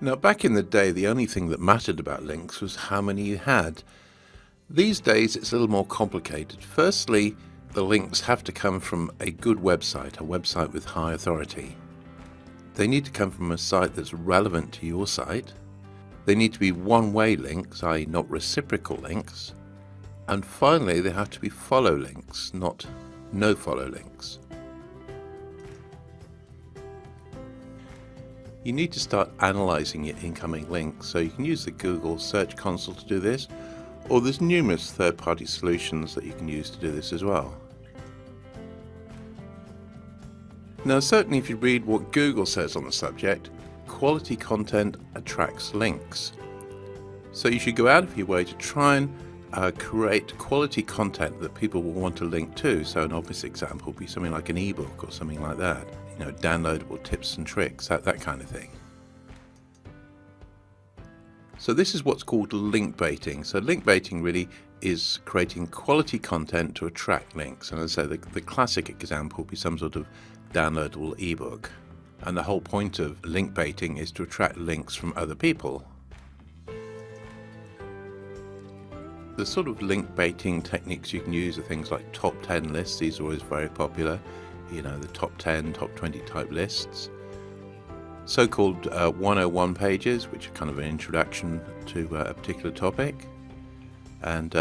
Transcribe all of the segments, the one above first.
Now, back in the day, the only thing that mattered about links was how many you had. These days, it's a little more complicated. Firstly, the links have to come from a good website, a website with high authority. They need to come from a site that's relevant to your site. They need to be one-way links, i.e. not reciprocal links. And finally, they have to be follow links, not no-follow links. You need to start analyzing your incoming links, so you can use the Google Search Console to do this, or there's numerous third-party solutions that you can use to do this as well. Now, certainly if you read what Google says on the subject, quality content attracts links. So you should go out of your way to try and create quality content that people will want to link to. So an obvious example would be something like an ebook or something like that. You know, downloadable tips and tricks, that kind of thing. So this is what's called link baiting. So link baiting really is creating quality content to attract links. And as I say, the classic example would be some sort of downloadable ebook. And the whole point of link baiting is to attract links from other people. The sort of link baiting techniques you can use are things like top 10 lists. These are always very popular. You know, the top 10, top 20 type lists. So-called 101 pages, which are kind of an introduction to a particular topic. And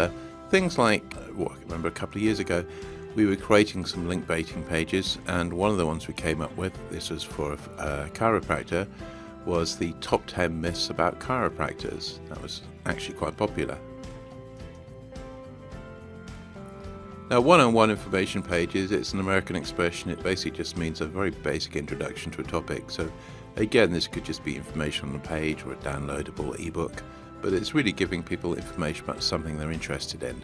things like, I remember a couple of years ago, we were creating some link baiting pages, and one of the ones we came up with, this was for a chiropractor, was the top 10 myths about chiropractors. That was actually quite popular. Now, one-on-one information pages, it's an American expression. It basically just means a very basic introduction to a topic. So again, this could just be information on a page or a downloadable ebook, but it's really giving people information about something they're interested in.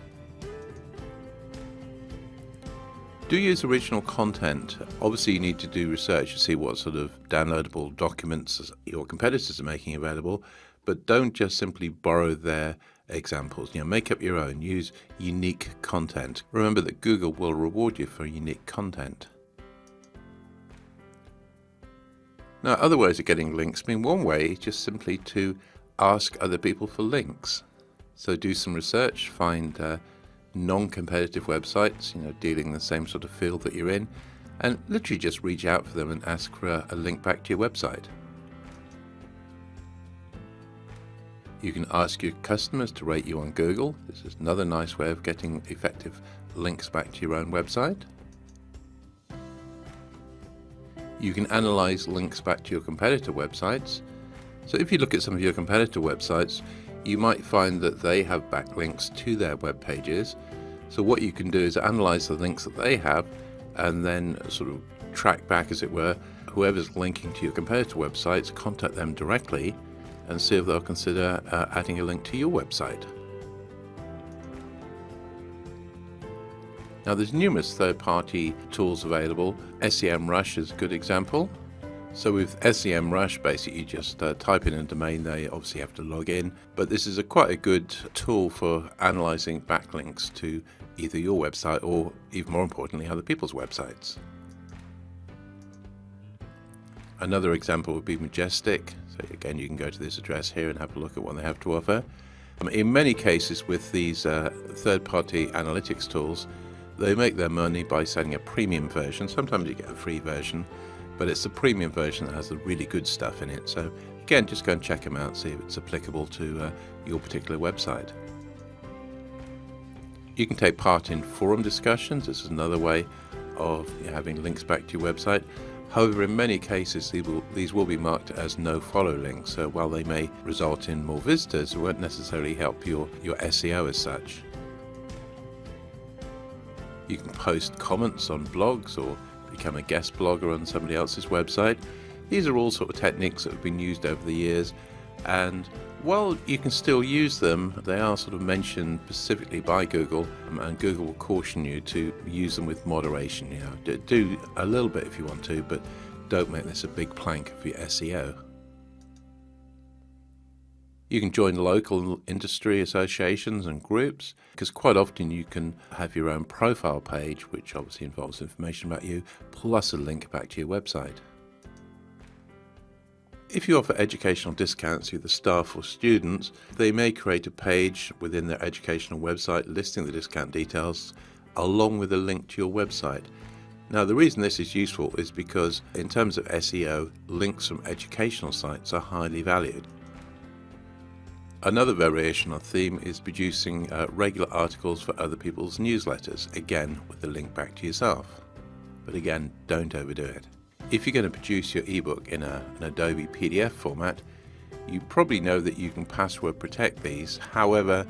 Do use original content. Obviously, you need to do research to see what sort of downloadable documents your competitors are making available, but don't just simply borrow their examples. You know, make up your own. Use unique content. Remember that Google will reward you for unique content. Now, other ways of getting links. I mean, one way is just simply to ask other people for links. So do some research, find non-competitive websites, you know, dealing in the same sort of field that you're in, and literally just reach out for them and ask for a link back to your website. You can ask your customers to rate you on Google. This is another nice way of getting effective links back to your own website. You can analyze links back to your competitor websites. So if you look at some of your competitor websites, you might find that they have backlinks to their web pages. So what you can do is analyze the links that they have and then sort of track back, as it were, whoever's linking to your competitor websites, contact them directly and see if they'll consider adding a link to your website. Now, there's numerous third-party tools available. SEMrush is a good example. So with SEMrush, basically you just type in a domain there. You obviously have to log in, but this is quite a good tool for analyzing backlinks to either your website or, even more importantly, other people's websites. Another example would be Majestic. So again, you can go to this address here and have a look at what they have to offer. In many cases with these third-party analytics tools, they make their money by selling a premium version. Sometimes you get a free version, but it's the premium version that has the really good stuff in it. So again, just go and check them out, see if it's applicable to your particular website. You can take part in forum discussions. This is another way of having links back to your website. However, in many cases, these will be marked as no-follow links. So while they may result in more visitors, it won't necessarily help your SEO as such. You can post comments on blogs or become a guest blogger on somebody else's website. These are all sort of techniques that have been used over the years, and while you can still use them, they are sort of mentioned specifically by Google, and Google will caution you to use them with moderation. You know, do a little bit if you want to, but don't make this a big plank of your SEO. You can join local industry associations and groups, because quite often you can have your own profile page, which obviously involves information about you, plus a link back to your website. If you offer educational discounts to either staff or students, they may create a page within their educational website listing the discount details along with a link to your website. Now, the reason this is useful is because in terms of SEO, links from educational sites are highly valued. Another variation on theme is producing regular articles for other people's newsletters, again with the link back to yourself. But again, don't overdo it. If you're going to produce your ebook in an Adobe PDF format, you probably know that you can password protect these. However,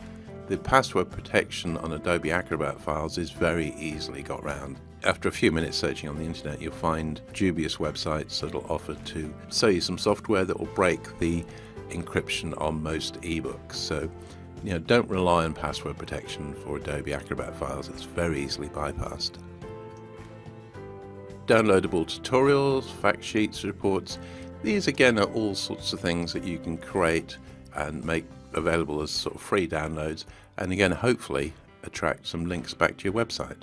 the password protection on Adobe Acrobat files is very easily got round. After a few minutes searching on the internet, you'll find dubious websites that will offer to sell you some software that will break the encryption on most ebooks. So, don't rely on password protection for Adobe Acrobat files. It's very easily bypassed. Downloadable tutorials, fact sheets, reports. These again are all sorts of things that you can create and make available as sort of free downloads, and again hopefully attract some links back to your website.